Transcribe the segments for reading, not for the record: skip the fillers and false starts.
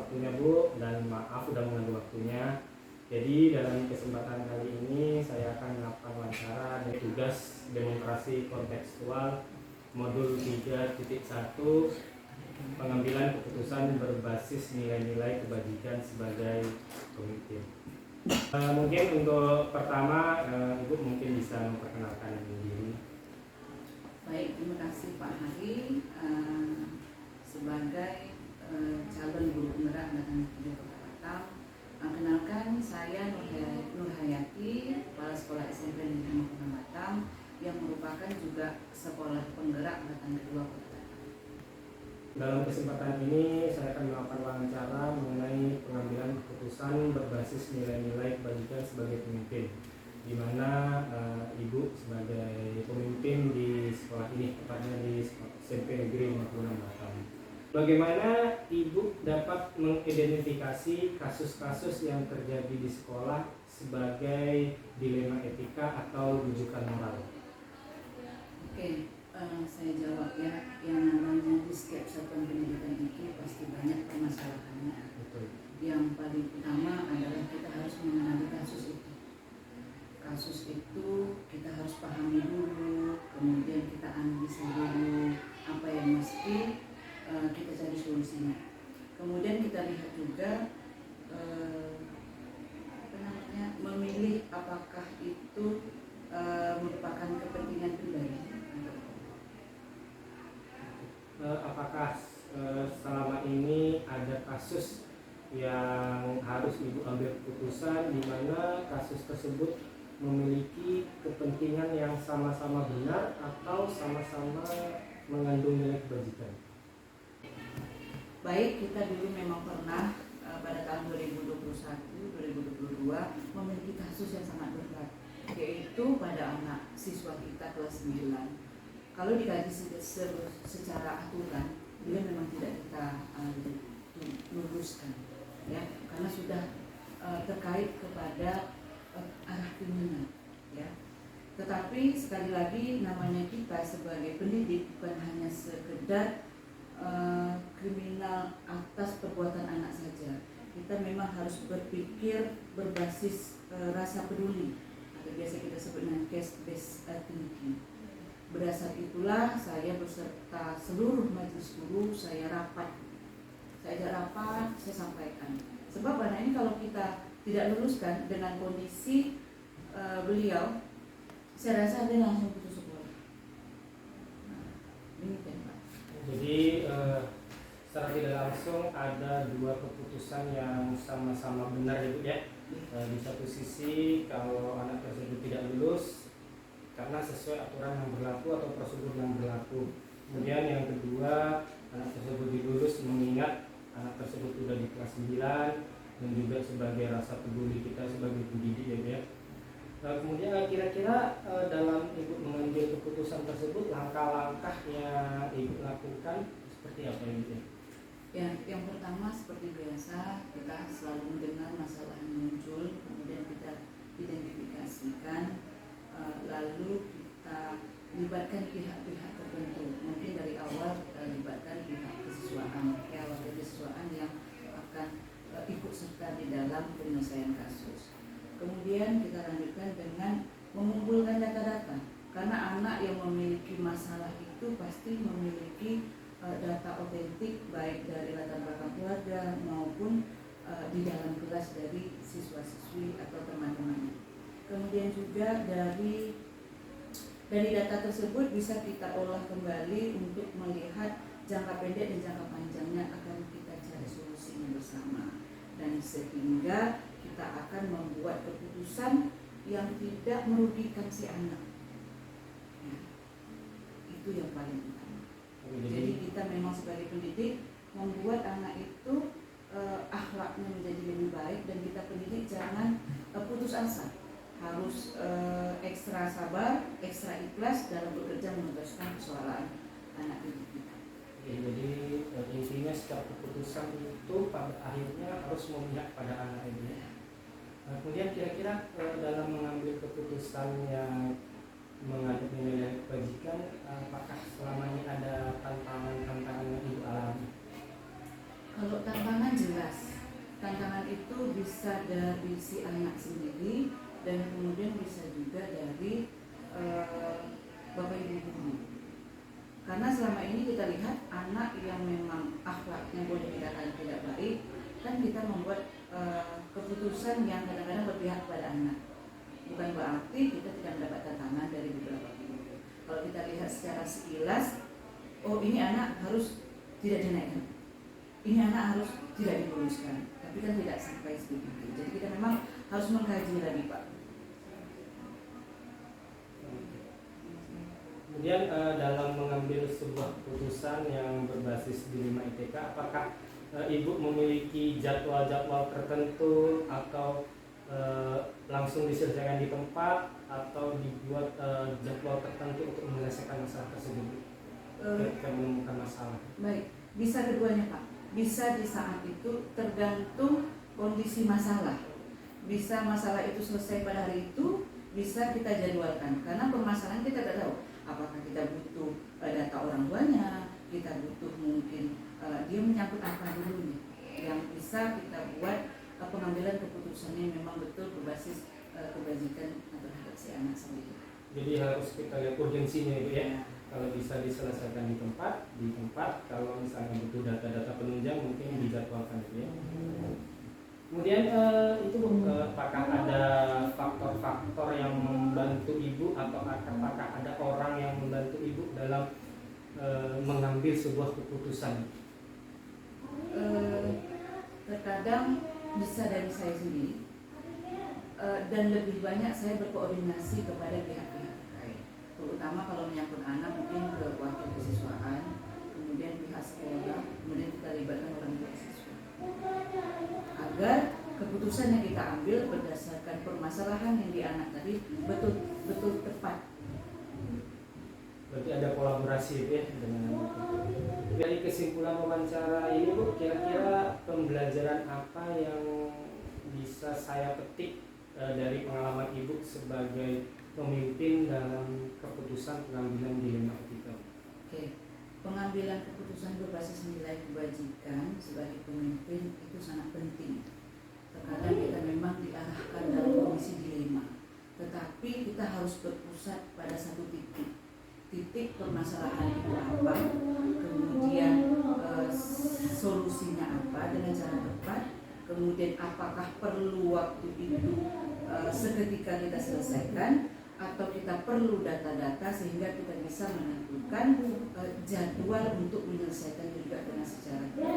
waktunya Bu, dan maaf udah mengganggu waktunya. Jadi dalam kesempatan kali ini saya akan melakukan wawancara dari tugas demokrasi kontekstual modul 3.1 pengambilan keputusan berbasis nilai-nilai kebajikan sebagai pemimpin. Mungkin untuk pertama Ibu mungkin bisa memperkenalkan diri. Baik, terima kasih Pak Hari. Sebagai calon guru penggerak Angkatan 3 Kota Batam, kenalkan saya Nur Hayati, Kepala Sekolah SMP Negeri 5 Kota Batam, yang merupakan juga sekolah penggerak Angkatan 2 Kota Batam. Dalam kesempatan ini saya akan melakukan wawancara mengenai pengambilan keputusan berbasis nilai-nilai kebajikan sebagai pemimpin, di mana Ibu sebagai pemimpin di sekolah ini, tepatnya di SMP Negeri 56 Batam. Bagaimana Ibu dapat mengidentifikasi kasus-kasus yang terjadi di sekolah sebagai dilema etika atau rujukan moral? Oke, saya jawab ya. Yang namanya di setiap satuan pendidikan itu pasti banyak permasalahannya. Betul. Yang paling utama adalah kita harus mengenali kasus itu. Kasus itu kita harus pahami dulu, kemudian kita analisa dulu apa yang mesti kita cari solusinya. Kemudian kita lihat juga memilih apakah itu merupakan kepentingan pribadi. Apakah selama ini ada kasus yang harus Ibu ambil keputusan di mana kasus tersebut memiliki kepentingan yang sama-sama benar atau sama-sama mengandung nilai kebajikan? Baik, kita dulu memang pernah pada tahun 2021-2022 memiliki kasus yang sangat berat, yaitu pada anak siswa kita kelas 9. Kalau dikaji secara aturan, dia memang tidak kita luluskan, ya, karena sudah terkait kepada arah kriminal, ya. Tetapi sekali lagi namanya kita sebagai pendidik bukan hanya sekedar kriminal atas perbuatan anak saja. Kita memang harus berpikir berbasis rasa peduli, atau biasa kita sebut dengan case based thinking. Berdasar itulah saya beserta seluruh majelis guru saya ajak rapat, saya sampaikan. Sebab karena ini kalau kita tidak luluskan dengan kondisi beliau, saya rasa dia langsung putus sekolah. Demikian Pak. Jadi secara tidak langsung ada dua keputusan yang sama-sama benar Ibu ya. Di satu sisi kalau anak tersebut tidak lulus karena sesuai aturan yang berlaku atau prosedur yang berlaku. Kemudian yang kedua, anak tersebut dilulus mengingat anak tersebut sudah di kelas 9 dan juga sebagai rasa peduli kita sebagai pendidik ya. Kemudian kira-kira dalam Ibu mengambil keputusan tersebut, langkah-langkah yang Ibu lakukan seperti apa Ibu? Ya, yang pertama seperti biasa kita selalu mendengar masalah yang muncul, kemudian kita identifikasikan, lalu kita libatkan pihak-pihak tertentu. Mungkin dari awal kita libatkan pihak kesiswaan, wakil kesiswaan yang akan ikut serta di dalam penyelesaian kasus. Kemudian kita lanjutkan dengan mengumpulkan data-data, karena anak yang memiliki masalah itu pasti memiliki data otentik baik dari latar belakang keluarga maupun di dalam kelas dari siswa-siswi atau teman-temannya. Kemudian juga dari data tersebut bisa kita olah kembali untuk melihat jangka pendek dan jangka panjangnya, akan kita cari solusinya bersama, dan sehingga kita akan membuat keputusan yang tidak merugikan si anak. Ya, itu yang paling utama. Jadi kita memang sebagai pendidik membuat anak itu akhlaknya menjadi lebih baik, dan kita pendidik jangan putus asa, harus ekstra sabar, ekstra ikhlas dalam bekerja menuntaskan persoalan anak didik kita. Jadi intinya setiap keputusan itu pada akhirnya harus memihak pada anak ini. Kemudian kira-kira dalam mengambil keputusan yang mengandung nilai kebajikan, apakah selama ini ada tantangan-tantangan yang Ibu alami? Kalau tantangan jelas, bisa dari si anak sendiri dan kemudian bisa juga dari bapak ibu guru. Karena selama ini kita lihat anak yang memang akhlaknya boleh dikatakan tidak baik, kan kita membuat keputusan yang kadang-kadang berpihak pada anak. Bukan berarti kita tidak mendapat tantangan dari beberapa guru. Kalau kita lihat secara sekilas, oh ini anak harus tidak dinaikkan, ini anak harus tidak diluluskan. Tapi kan tidak sampai seperti itu. Jadi kita memang harus mengkaji lagi, Pak. Kemudian dalam mengambil sebuah keputusan yang berbasis dilema ITK, apakah Ibu memiliki jadwal-jadwal tertentu atau langsung diselesaikan di tempat atau dibuat jadwal tertentu untuk menyelesaikan masalah tersebut ketika menemukan masalah? Baik, bisa keduanya Pak. Bisa di saat itu tergantung kondisi masalah. Bisa masalah itu selesai pada hari itu, bisa kita jadwalkan. Karena permasalahan kita tidak tahu apakah kita butuh data orang tuanya, kita butuh mungkin dia menyangkut apa dulu nih, yang bisa kita buat pengambilan keputusannya memang betul berbasis kebajikan terhadap si anak sendiri. Jadi harus kita lihat urgensinya itu ya. Kalau bisa diselesaikan di tempat. Kalau misalnya butuh data-data penunjang mungkin dijadwalkan gitu ya. Kemudian itu apakah ada faktor-faktor yang membantu Ibu atau apakah ada orang yang membantu Ibu dalam mengambil sebuah keputusan? Terkadang bisa dari saya sendiri dan lebih banyak saya berkoordinasi kepada pihak-pihak terkait, terutama kalau menyangkut anak mungkin ke wakil kesiswaan, kemudian pihak sekolah, kemudian kita libatkan orang tua siswa agar keputusan yang kita ambil berdasarkan permasalahan yang di anak tadi betul tepat. Berarti ada kolaborasi ya dengan. Dari kesimpulan wawancara ini Bu, kira-kira pembelajaran apa yang bisa saya petik dari pengalaman Ibu sebagai pemimpin dalam keputusan pengambilan dilema etika? Oke, pengambilan keputusan berbasis nilai kebajikan sebagai pemimpin itu sangat penting. Terkadang kita memang diarahkan dalam kondisi dilema, tetapi kita harus berpusat pada satu titik permasalahan itu apa, kemudian solusinya apa dengan cara tepat, kemudian apakah perlu waktu itu seketika kita selesaikan atau kita perlu data-data sehingga kita bisa menentukan jadwal untuk menyelesaikan juga dengan secara tepat.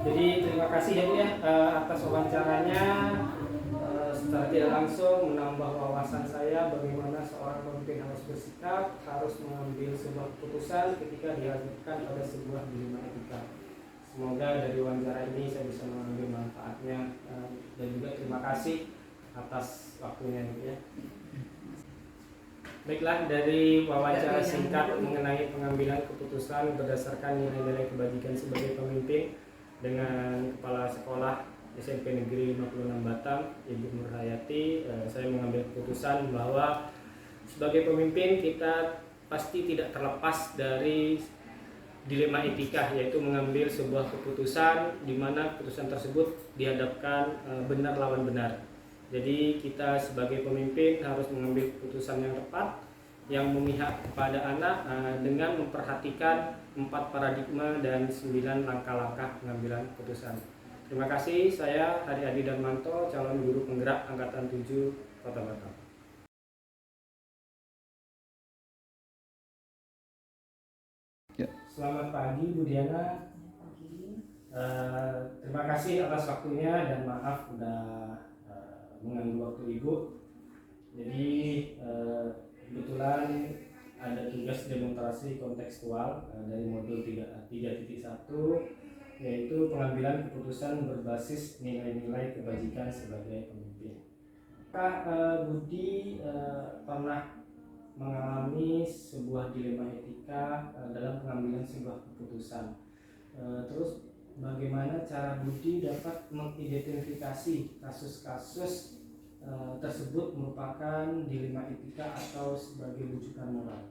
Jadi terima kasih ya Bu ya atas wawancaranya. Secara tidak langsung menambah wawasan saya bagaimana seorang pemimpin harus bersikap, harus mengambil sebuah keputusan ketika dihadapkan pada sebuah dilema etika. Semoga dari wawancara ini saya bisa mengambil manfaatnya dan juga terima kasih atas waktunya ya. Baiklah, dari wawancara singkat mengenai pengambilan keputusan berdasarkan nilai-nilai kebajikan sebagai pemimpin dengan Kepala Sekolah SMP Negeri 56 Batam, Ibu Nur Hayati, saya mengambil keputusan bahwa sebagai pemimpin kita pasti tidak terlepas dari dilema etika, yaitu mengambil sebuah keputusan di mana keputusan tersebut dihadapkan benar lawan benar. Jadi kita sebagai pemimpin harus mengambil keputusan yang tepat, yang memihak kepada anak dengan memperhatikan 4 paradigma dan 9 langkah-langkah pengambilan keputusan. Terima kasih, saya Hari Adi Darmanto, calon guru penggerak Angkatan 7 Kota Batam. Ya. Selamat pagi Bu Diana. Terima kasih atas waktunya dan maaf udah mengganggu waktu Ibu. Jadi kebetulan ada tugas demonstrasi kontekstual dari modul 3.1 yaitu pengambilan keputusan berbasis nilai-nilai kebajikan sebagai pemimpin. Apakah Budi pernah mengalami sebuah dilema etika dalam pengambilan sebuah keputusan? Terus bagaimana cara Budi dapat mengidentifikasi kasus-kasus tersebut merupakan dilema etika atau sebagai rujukan moral?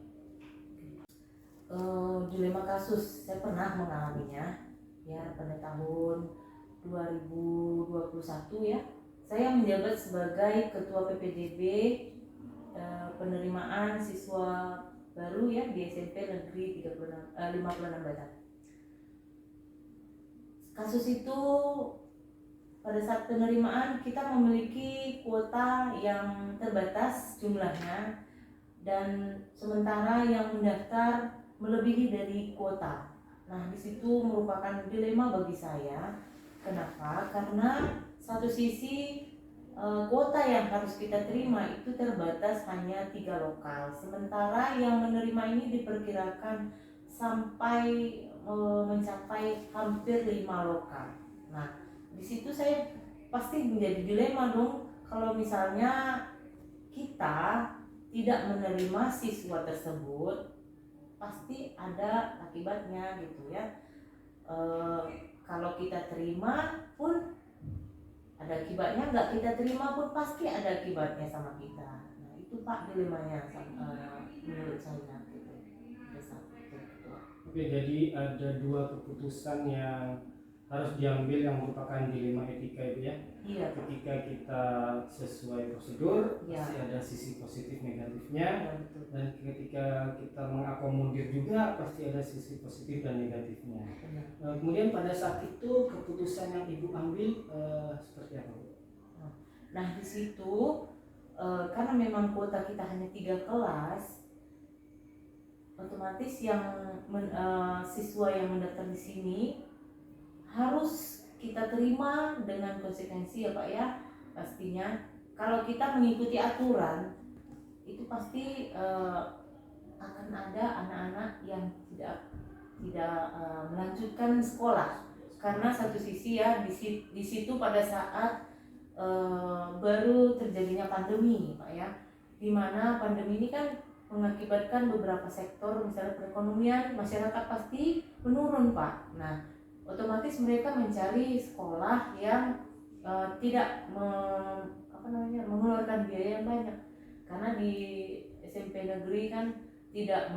Dilema kasus saya pernah mengalaminya. ya pada tahun 2021 ya. Saya menjabat sebagai Ketua PPDB penerimaan siswa baru ya di SMP Negeri 56 Batam. Kasus itu pada saat penerimaan kita memiliki kuota yang terbatas jumlahnya dan sementara yang mendaftar melebihi dari kuota. Nah, di situ merupakan dilema bagi saya. Kenapa? Karena satu sisi kuota yang harus kita terima itu terbatas hanya 3 lokal. Sementara yang menerima ini diperkirakan sampai mencapai hampir 5 lokal. Nah, di situ saya pasti menjadi dilema dong kalau misalnya kita tidak menerima siswa tersebut, pasti ada akibatnya gitu ya. Kalau kita terima pun ada akibatnya, nggak kita terima pun pasti ada akibatnya sama kita. Nah itu Pak dilemanya menurut saya gitu. Oke, jadi ada 2 keputusan yang harus diambil yang merupakan dilema etika itu ya. Iya. Ketika kita sesuai prosedur, ya, pasti ada sisi positif negatifnya. Ya, betul. Dan ketika kita mengakomodir juga pasti ada sisi positif dan negatifnya. Kemudian pada saat itu keputusan yang Ibu ambil seperti apa, Bu? Nah di situ karena memang kuota kita hanya 3 kelas, otomatis yang siswa yang mendaftar di sini harus kita terima dengan konsekuensi ya Pak ya. Pastinya kalau kita mengikuti aturan itu pasti akan ada anak-anak yang tidak melanjutkan sekolah karena satu sisi ya di situ pada saat baru terjadinya pandemi Pak ya, dimana pandemi ini kan mengakibatkan beberapa sektor misalnya perekonomian masyarakat pasti menurun Pak. Nah otomatis mereka mencari sekolah yang tidak mengeluarkan biaya yang banyak karena di SMP negeri kan tidak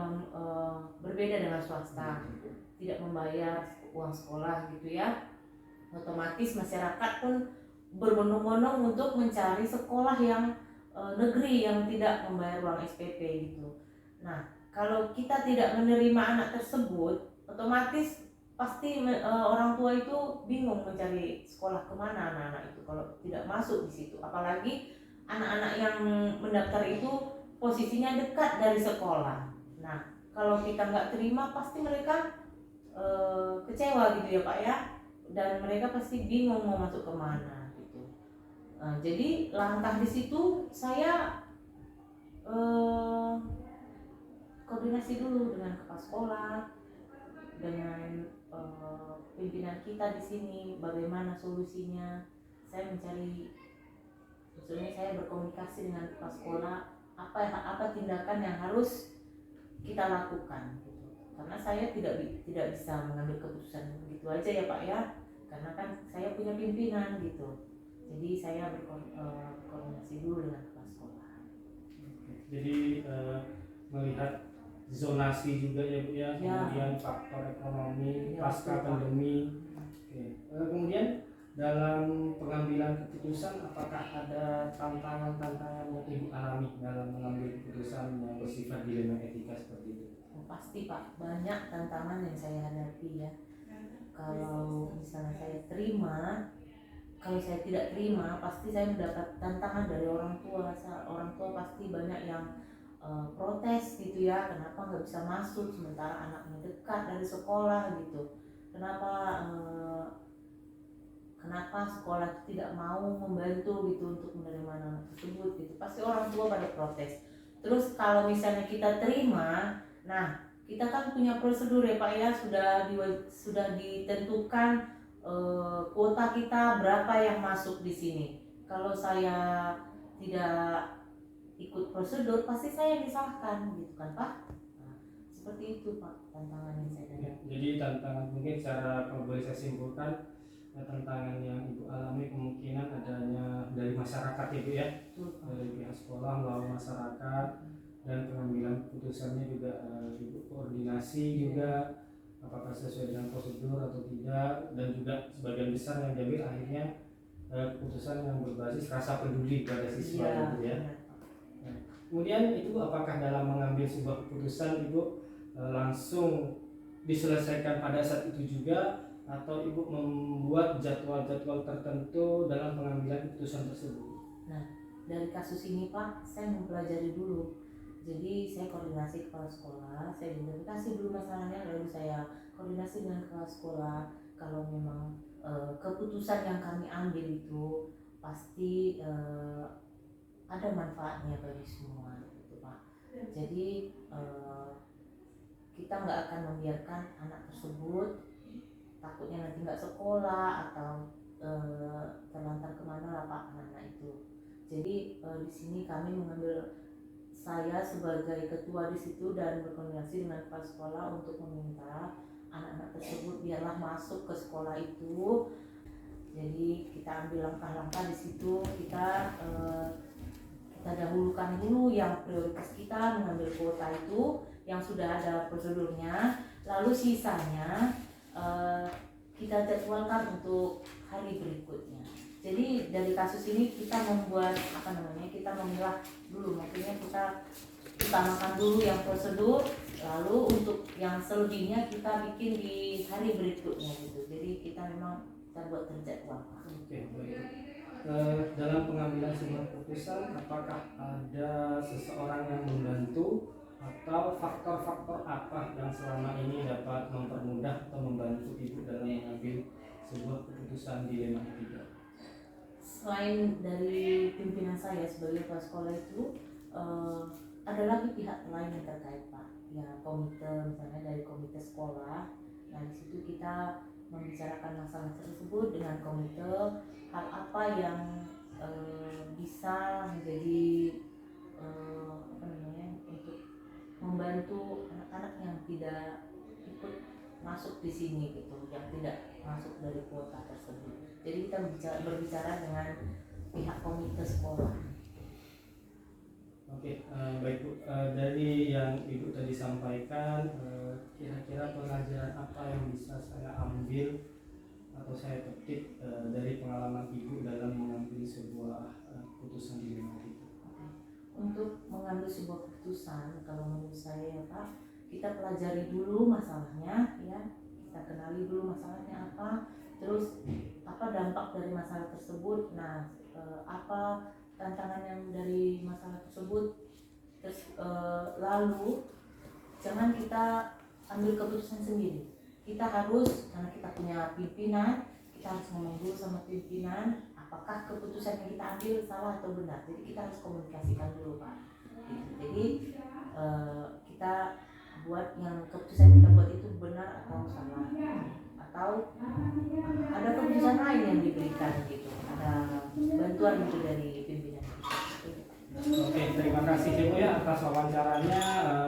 berbeda dengan swasta, tidak membayar uang sekolah gitu ya. Otomatis masyarakat pun berbondong-bondong untuk mencari sekolah yang negeri yang tidak membayar uang SPP gitu. Nah kalau kita tidak menerima anak tersebut, otomatis pasti orang tua itu bingung mencari sekolah kemana anak-anak itu kalau tidak masuk di situ. Apalagi anak-anak yang mendaftar itu posisinya dekat dari sekolah. Nah kalau kita nggak terima pasti mereka kecewa gitu ya Pak ya, dan mereka pasti bingung mau masuk kemana gitu. Jadi langkah di situ saya koordinasi dulu dengan kepala sekolah, dengan pimpinan kita di sini bagaimana solusinya. Saya mencari, maksudnya saya berkomunikasi dengan kepala sekolah apa tindakan yang harus kita lakukan gitu. Karena saya tidak bisa mengambil keputusan begitu aja ya Pak ya, karena kan saya punya pimpinan gitu. Jadi saya berkoordinasi dulu dengan kepala sekolah. Jadi melihat zonasi juga ya Bu ya, kemudian faktor ekonomi pasca pandemi. Kemudian dalam pengambilan keputusan apakah ada tantangan-tantangan yang Ibu alami dalam mengambil keputusan yang bersifat dilema etika seperti itu? Pasti Pak, banyak tantangan yang saya hadapi ya. Kalau misalnya saya terima, kalau saya tidak terima pasti saya mendapat tantangan dari orang tua. Orang tua pasti banyak yang protes gitu ya, kenapa nggak bisa masuk sementara anaknya dekat dari sekolah gitu, kenapa sekolah tidak mau membantu gitu untuk menerima anak tersebut gitu, pasti orang tua pada protes. Terus kalau misalnya kita terima, nah kita kan punya prosedur ya Pak ya, sudah ditentukan kuota kita berapa yang masuk di sini. Kalau saya tidak ikut prosedur pasti saya disahkan gitu kan Pak. Nah, seperti itu Pak tantangan yang saya hadapi. Jadi tantangan mungkin secara kalau boleh saya simpulkan, tantangan yang Ibu alami kemungkinan adanya dari masyarakat Ibu ya, dari pihak sekolah melalui masyarakat, dan pengambilan keputusannya juga Ibu koordinasi juga apakah sesuai dengan prosedur atau tidak, dan juga sebagian besar yang diambil akhirnya keputusan yang berbasis rasa peduli pada siswa gitu ya. Nah, kemudian Ibu apakah dalam mengambil sebuah keputusan Ibu langsung diselesaikan pada saat itu juga, atau Ibu membuat jadwal-jadwal tertentu dalam pengambilan keputusan tersebut? Nah, dari kasus ini Pak, saya mempelajari dulu. Jadi saya koordinasi kepala sekolah, saya identifikasi dulu masalahnya, lalu saya koordinasi dengan kepala sekolah. Kalau memang keputusan yang kami ambil itu pasti ada manfaatnya bagi semua, gitu Pak. Jadi kita nggak akan membiarkan anak tersebut takutnya nanti nggak sekolah atau terlantar kemana lah Pak anak itu. Jadi di sini kami mengambil, saya sebagai ketua di situ dan berkoordinasi dengan kepala sekolah untuk meminta anak-anak tersebut biarlah masuk ke sekolah itu. Jadi kita ambil langkah-langkah di situ, kita dahulukan dulu yang prioritas kita mengambil kuota itu yang sudah ada prosedurnya, lalu sisanya kita jadwalkan untuk hari berikutnya. Jadi dari kasus ini kita membuat kita memilah dulu, maksudnya kita utamakan dulu yang prosedur, lalu untuk yang selebihnya kita bikin di hari berikutnya gitu. Jadi kita memang kita buat terjadwal. Oke, baik. Dalam pengambilan sebuah keputusan, apakah ada seseorang yang membantu atau faktor-faktor apa yang selama ini dapat mempermudah atau membantu Ibu dalam mengambil sebuah keputusan dilema etika? Selain dari pimpinan saya sebagai kepala sekolah itu, ada lagi pihak lain yang terkait Pak, ya komite, misalnya dari komite sekolah. Nah di situ kita membicarakan masalah tersebut dengan komite, hal apa yang bisa menjadi untuk membantu anak-anak yang tidak ikut masuk di sini gitu, yang tidak masuk dari kuota tersebut. Jadi kita berbicara dengan pihak komite sekolah. Oke, baik Bu. Dari yang Ibu tadi sampaikan, kira-kira pelajaran apa yang bisa saya ambil atau saya petik dari pengalaman Ibu dalam mengambil sebuah keputusan dilema itu? Untuk mengambil sebuah keputusan, kalau menurut saya ya Pak, kita pelajari dulu masalahnya, ya, kita kenali dulu masalahnya apa, terus apa dampak dari masalah tersebut, nah apa tantangan yang dari masalah tersebut, terus lalu jangan kita ambil keputusan sendiri. Kita harus, karena kita punya pimpinan, kita harus ngomong dulu sama pimpinan apakah keputusan yang kita ambil salah atau benar. Jadi kita harus komunikasikan dulu Pak. Jadi kita buat yang keputusan kita buat itu benar atau salah, atau ada keputusan lain yang diberikan gitu, ada bantuan gitu dari pimpinan kita. Oke, terima kasih Ibu ya atas wawancaranya.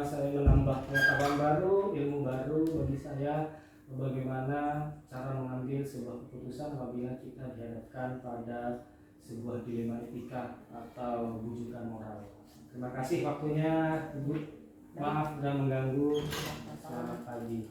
Saya menambah pengetahuan baru, ilmu baru bagi saya bagaimana cara mengambil sebuah keputusan apabila kita dihadapkan pada sebuah dilema etika atau bujukan moral. Terima kasih waktunya Ibu. Maaf sudah mengganggu. Selamat pagi.